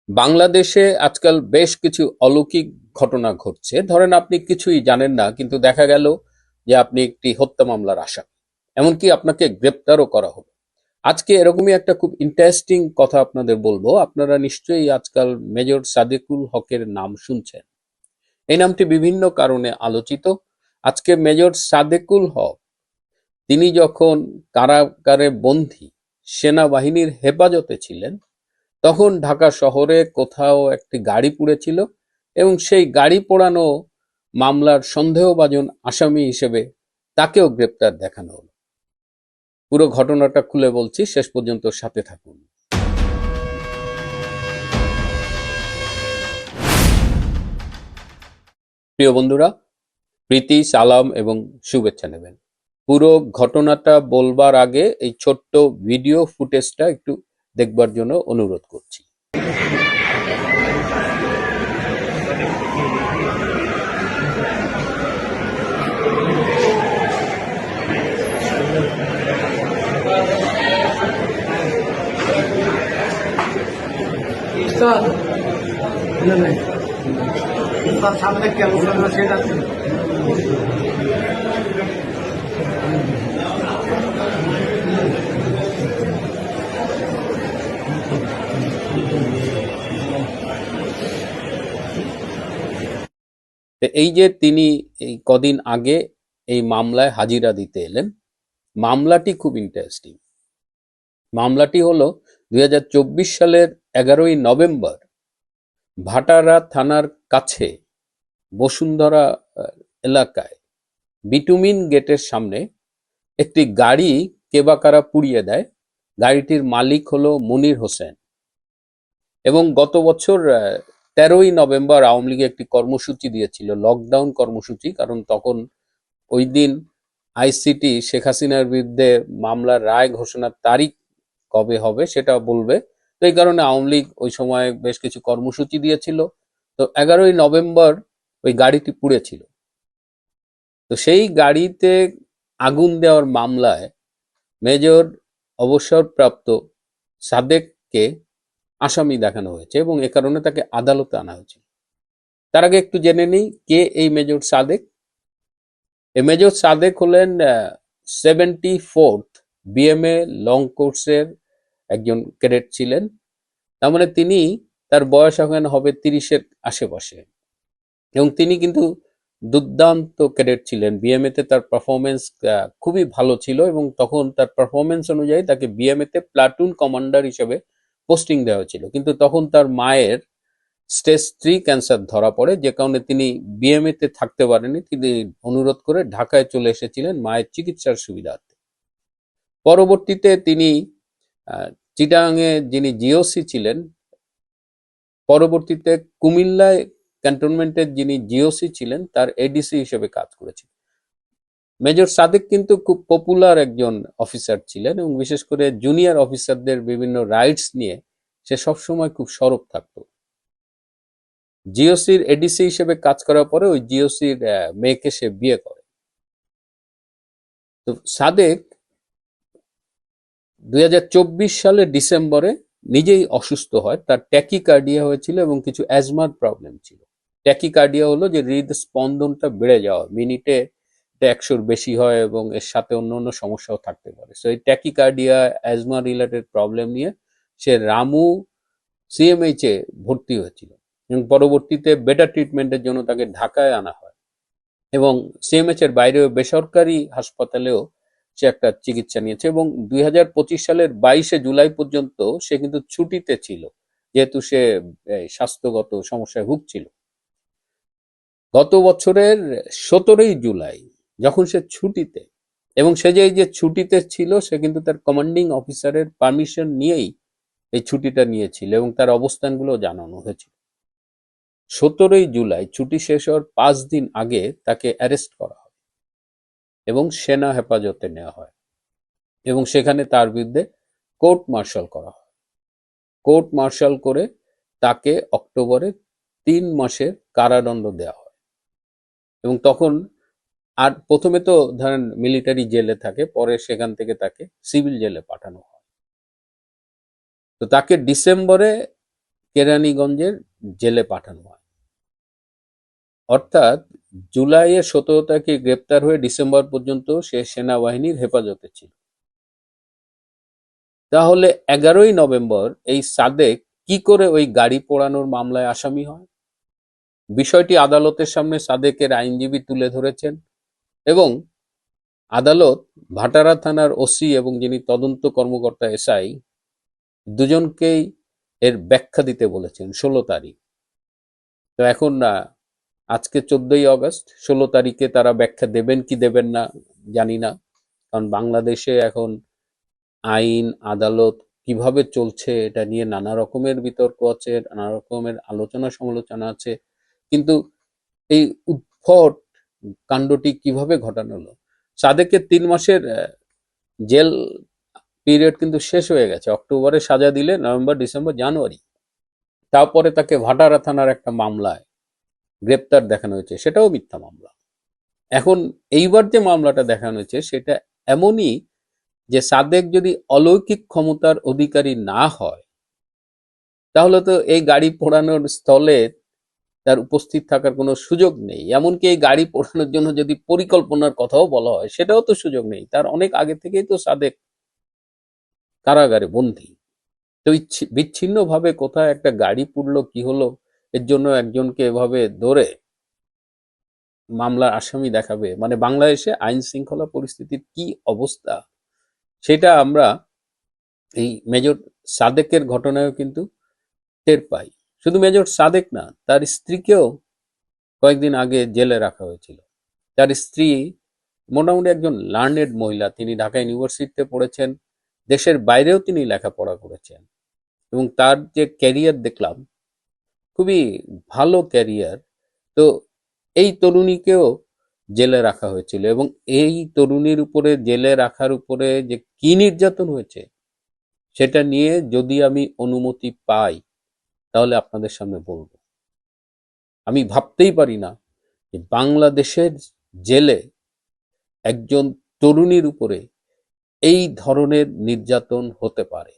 বাংলাদেশে আজকাল বেশ কিছু অলৌকিক ঘটনা ঘটছে। ধরেন আপনি কিছুই জানেন না, কিন্তু দেখা গেল যে আপনি একটি হত্যা মামলার আসামি, এমনকি আপনাকে গ্রেপ্তারও করা হলো। আজকে এরকমই একটা খুব ইন্টারেস্টিং কথা আপনাদের বলবো। আপনারা নিশ্চয়ই আজকাল মেজর সাদেকুল হকের নাম শুনছেন। এই নামটি বিভিন্ন কারণে আলোচিত। আজকে মেজর সাদেকুল হক, তিনি যখন কারাগারে বন্দী, সেনাবাহিনীর হেফাজতে ছিলেন, তখন ঢাকা শহরে কোথাও একটি গাড়ি পুড়েছিল এবং সেই গাড়ি পোড়ানো মামলার সন্দেহভাজন আসামি হিসেবে তাকেও গ্রেপ্তার দেখানো হলো। পুরো ঘটনাটা খুলে বলছি, শেষ পর্যন্ত সাথে থাকুন। প্রিয় বন্ধুরা, প্রীতি, সালাম এবং শুভেচ্ছা নেবেন। পুরো ঘটনাটা বলবার আগে এই ছোট্ট ভিডিও ফুটেজটা একটু দেখবার জন্য অনুরোধ করছি। সামনে কেমন সেটা এই যে তিনি এই কদিন আগে এই মামলায় হাজিরা দিতে এলেন, মামলাটি খুব ইন্টারেস্টিং। মামলাটি হলো 2024 সালের 11ই নভেম্বর ভাটারা থানার কাছে বসুন্ধরা এলাকায় বিটুমিন গেটের সামনে একটি গাড়ি কে বা কারা পুড়িয়ে দেয়। গাড়িটির মালিক হলো মনির হোসেন। এবং গত বছর 13ই নভেম্বর আওয়ামী লীগ একটি কর্মসূচি দিয়েছিল, লকডাউন কর্মসূচি, কারণ তখন ওই দিন আইসিটি শেখ হাসিনার বিরুদ্ধে মামলার রায় ঘোষণার তারিখ কবে হবে সেটা বলবে। তো এই কারণে আওয়ামী লীগ ওই সময় বেশ কিছু কর্মসূচি দিয়েছিল। তো 11ই নভেম্বর ওই গাড়িটি পুড়েছিল। তো সেই গাড়িতে আগুন দেওয়ার মামলায় মেজর অবসরপ্রাপ্ত সাদেককে আসামি দেখানো হয়েছে এবং এ কারণে তাকে আদালতে আনা হয়েছিল। তার আগে একটু জেনে নিই কে এই মেজর সাদেক। এই মেজর সাদেক হলেন 74th বিএমএ লং কোর্সের একজন ক্যাডেট ছিলেন। তার মানে তিনি, তার বয়স এখন হবে 30-এর আশেপাশে, এবং তিনি কিন্তু দুর্দান্ত ক্যাডেট ছিলেন। বিএমএ তে তার পারফরমেন্স খুবই ভালো ছিল এবং তখন তার পারফরমেন্স অনুযায়ী তাকে বিএমএ তে প্লাটুন কমান্ডার হিসেবে পোস্টিং দেওয়া হয়েছিল। কিন্তু তখন তার মায়ের স্টেজ 3 ক্যান্সার ধরা পড়ে, যে কারণে তিনি বিএমএ তে থাকতে পারেনি। তিনি অনুরোধ করে ঢাকায় চলে এসেছিলেন মায়ের চিকিৎসার সুবিধার্থে। পরবর্তীতে তিনি চিটাগাংয়ে যিনি জিওসি ছিলেন, পরবর্তীতে কুমিল্লায় ক্যান্টনমেন্টের যিনি জিওসি ছিলেন তার এডিসি হিসেবে কাজ করেছেন। মেজর সাদেক কিন্তু খুব পপুলার একজন অফিসার ছিলেন এবং বিশেষ করে জুনিয়র অফিসারদের বিভিন্ন রাইটস নিয়ে সে সবসময় খুব সরব থাকতো। জিওসির এডিসি হিসেবে কাজ করার পরে ওই জিওসির মেয়েকে সে বিয়ে করে। তো সাদেক 2024 সালের ডিসেম্বরে নিজেই অসুস্থ হয়। তার ট্যাকিকার্ডিয়া হয়েছিল এবং কিছু অ্যাজমার প্রবলেম ছিল। ট্যাকিকার্ডিয়া হলো যে হৃদস্পন্দনটা বেড়ে যাওয়া, মিনিটে 100-র বেশি হয় এবং এর সাথে অন্য অন্য সমস্যাও থাকতে পারে। সো এই ট্যাকিকার্ডিয়া অ্যাজমা রিলেটেড প্রবলেম নিয়ে সে রামু সিএমএইচ এ ভর্তি হয়েছিল এবং পরবর্তীতে বেটার ট্রিটমেন্টের জন্য তাকে ঢাকায় আনা হয় এবং সিএমএইচ এর বাইরেও বেসরকারি হাসপাতালেও সে একটা চিকিৎসা নিয়েছে এবং 2025 সালের 22শে জুলাই পর্যন্ত সে কিন্তু ছুটিতে ছিল, যেহেতু সে স্বাস্থ্যগত সমস্যায় ভুগছিল। গত বছরের 17ই জুলাই যখন সে ছুটিতে, এবং সে যে এই যে ছুটিতে ছিল সে কিন্তু তার কমান্ডিং অফিসারের পারমিশন নিয়েই এই ছুটিটা নিয়েছিল এবং তার অবস্থানগুলো জানানো হয়েছিল। 17ই জুলাই ছুটি শেষ হওয়ার 5 দিন আগে তাকে অ্যারেস্ট করা হয় এবং সেনা হেফাজতে নেওয়া হয় এবং সেখানে তার বিরুদ্ধে কোর্ট মার্শাল করা হয়। কোর্ট মার্শাল করে তাকে অক্টোবরে 3 মাসের কারাদণ্ড দেওয়া হয় এবং তখন, আর প্রথমে তো ধরেন মিলিটারি জেলে থাকে, পরে সেখান থেকে তাকে সিভিল জেলে পাঠানো হয়। তো তাকে ডিসেম্বরে কেরানীগঞ্জের জেলে পাঠানো হয়। অর্থাৎ জুলাইয়ের 17 তারিখে গ্রেপ্তার হয়ে ডিসেম্বর পর্যন্ত সে সেনাবাহিনীর হেফাজতে ছিল। তাহলে 11ই নভেম্বর এই সাদেক কি করে ওই গাড়ি পোড়ানোর মামলায় আসামি হয়? বিষয়টি আদালতের সামনে সাদেকের আইনজীবী তুলে ধরেছেন এবং আদালত ভাটারা থানার ওসি এবং যিনি তদন্ত কর্মকর্তা এসআই দুজনকেই এর ব্যাখ্যা দিতে বলেছেন 16 তারিখ। তো এখন আজকে 14ই অগস্ট, 16 তারিখে তারা ব্যাখ্যা দেবেন কি দেবেন না জানি না, কারণ বাংলাদেশে এখন আইন আদালত কিভাবে চলছে এটা নিয়ে নানা রকমের বিতর্ক আছে, নানা রকমের আলোচনা সমালোচনা আছে, কিন্তু এই উদ্ভট কাণ্ডটি কিভাবে ঘটানো হলো? সাদেকের 3 মাসের জেল পিরিয়ড কিন্তু শেষ হয়ে গেছে। অক্টোবরে সাজা দিলে নভেম্বর, ডিসেম্বর, জানুয়ারি, তারপরে তাকে ভাটারা থানার একটা মামলায় গ্রেপ্তার দেখানো হয়েছে, সেটাও মিথ্যা মামলা। এখন এইবার যে মামলাটা দেখানো হয়েছে সেটা এমনই যে সাদেক যদি অলৌকিক ক্ষমতার অধিকারী না হয় তাহলে তো এই গাড়ি পোড়ানোর স্থলে তার উপস্থিত থাকার কোনো সুযোগ নেই। এমনকি এই গাড়ি পোড়ানোর জন্য যদি পরিকল্পনার কথাও বলা হয় সেটাও তো সুযোগ নেই। তার অনেক আগে থেকেই তো সাদেক কারাগারে বন্দী। তো বিচ্ছিন্নভাবে কোথায় একটা গাড়ি পুড়লো, কি হলো, এর জন্য একজনকে এভাবে ধরে মামলার আসামি দেখাবে, মানে বাংলাদেশে আইন শৃঙ্খলা পরিস্থিতির কি অবস্থা সেটা আমরা এই মেজর সাদেকের ঘটনায়ও কিন্তু টের পাই। শুধু মেজর সাদেক না, তার স্ত্রীকেও কয়েকদিন আগে জেলে রাখা হয়েছিল। তার স্ত্রী মোটামুটি একজন লার্নেড মহিলা, তিনি ঢাকা ইউনিভার্সিটিতে পড়েছেন, দেশের বাইরেও তিনি লেখাপড়া করেছেন এবং তার যে ক্যারিয়ার দেখলাম খুবই ভালো ক্যারিয়ার। তো এই তরুণীকেও জেলে রাখা হয়েছিল এবং এই তরুণীর উপরে জেলে রাখার উপরে যে কি নির্যাতন হয়েছে সেটা নিয়ে যদি আমি অনুমতি পাই তাহলে আপনাদের সামনে বলবো। আমি ভাবতেই পারি না যে বাংলাদেশের জেলে একজন তরুণীর উপরে এই ধরনের নির্যাতন হতে পারে।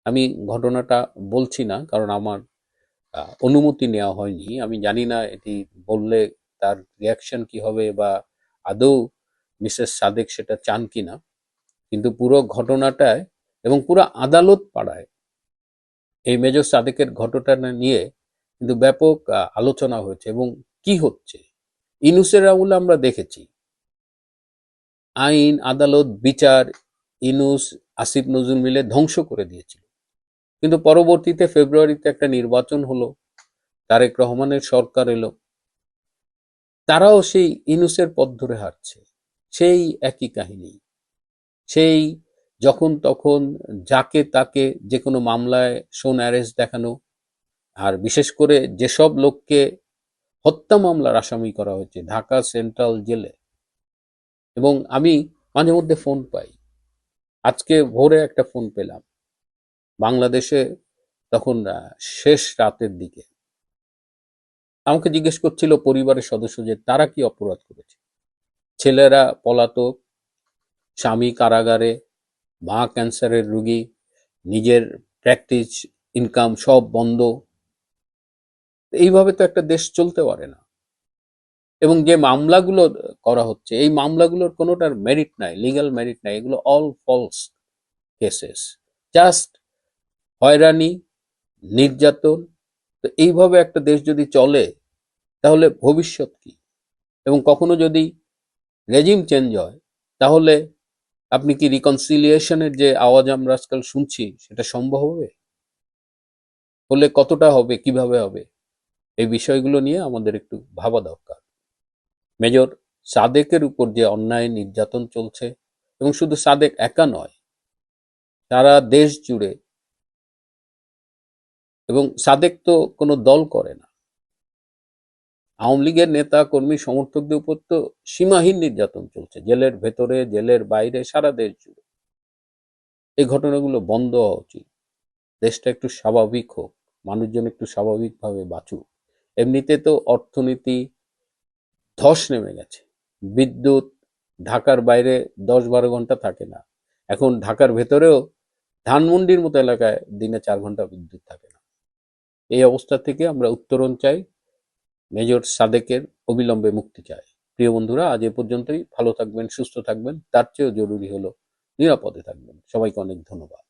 আমি ঘটনাটা বলছি না কারণ আমার অনুমতি নেওয়া হয়নি। আমি জানি না এটি বললে তার রিয়াকশন কি হবে বা আদৌ মিসেস সাদেক সেটা চান কিনা, কিন্তু পুরো ঘটনাটায় এবং পুরো আদালত পাড়ায় এই মেজর সাদেকের ঘটনাটা নিয়ে কিন্তু ব্যাপক আলোচনা হয়েছে। এবং কি হচ্ছে, ইনুসের আমলে আমরা দেখেছি আইন আদালত বিচার ইনুস আসিফ নজরুল মিলে ধ্বংস করে দিয়েছিল, কিন্তু পরবর্তীতে ফেব্রুয়ারিতে একটা নির্বাচন হলো, তারেক রহমানের সরকার এলো, তারাও সেই ইনুসের পথ ধরে হাঁটছে। সেই একই কাহিনী, সেই যখন তখন যাকে তাকে যে কোনো মামলায় শোন অ্যারেস্ট দেখানো, আর বিশেষ করে যেসব লোককে হত্যা মামলার আসামি করা হয়েছে ঢাকা সেন্ট্রাল জেলে। এবং আমি মাঝে মধ্যে ফোন পাই, আজকে ভোরে একটা ফোন পেলাম, বাংলাদেশে তখন শেষ রাতের দিকে, আমাকে জিজ্ঞেস করছিল পরিবারের সদস্য যে তারা কি অপরাধ করেছে। ছেলেরা পলাতক, স্বামী কারাগারে, মা ক্যান্সারের রোগী, নিজের প্র্যাকটিস ইনকাম সব বন্ধ। এইভাবে তো একটা দেশ চলতে পারে না। এবং যে মামলাগুলো করা হচ্ছে এই মামলাগুলোর কোনোটার মেরিট নাই, লিগ্যাল মেরিট নাই, এগুলো অল ফলস কেসেস, জাস্ট হয়রানি, নির্যাতন। তো এইভাবে একটা দেশ যদি চলে তাহলে ভবিষ্যৎ কি? এবং কখনো যদি রেজিম চেঞ্জ হয় তাহলে আপনি কি রিকনসিলিয়েশনের যে আওয়াজ আমরা আজকাল শুনছি সেটা সম্ভব হবে? হলে কতটা হবে, কিভাবে হবে? এই বিষয়গুলো নিয়ে আমাদের একটু ভাবা দরকার। মেজর সাদেকের উপর যে অন্যায় নির্যাতন চলছে, এবং শুধু সাদেক একা নয়, সারা দেশ জুড়ে। এবং সাদেক তো কোনো দল করে না, আওয়ামী লীগের নেতা কর্মী সমর্থকদের উপর তো সীমাহীন নির্যাতন চলছে, জেলের ভেতরে, জেলের বাইরে, সারা দেশ জুড়ে। এই ঘটনাগুলো বন্ধ হওয়া উচিত। দেশটা একটু স্বাভাবিক হোক, মানুষজন একটু স্বাভাবিকভাবে বাঁচুক। এমনিতে তো অর্থনীতি ধস নেমে গেছে, বিদ্যুৎ ঢাকার বাইরে 10-12 ঘন্টা থাকে না, এখন ঢাকার ভেতরেও ধানমন্ডির মতো এলাকায় দিনে 4 ঘন্টা বিদ্যুৎ থাকে না। এই অবস্থা থেকে আমরা উত্তরণ চাই, মেজর সাদেকের অবিলম্বে মুক্তি চাই। প্রিয় বন্ধুরা, আজ এ পর্যন্তই। ভালো থাকবেন, সুস্থ থাকবেন, তার চেয়েও জরুরি হলো নিরাপদে থাকবেন। সবাইকে অনেক ধন্যবাদ।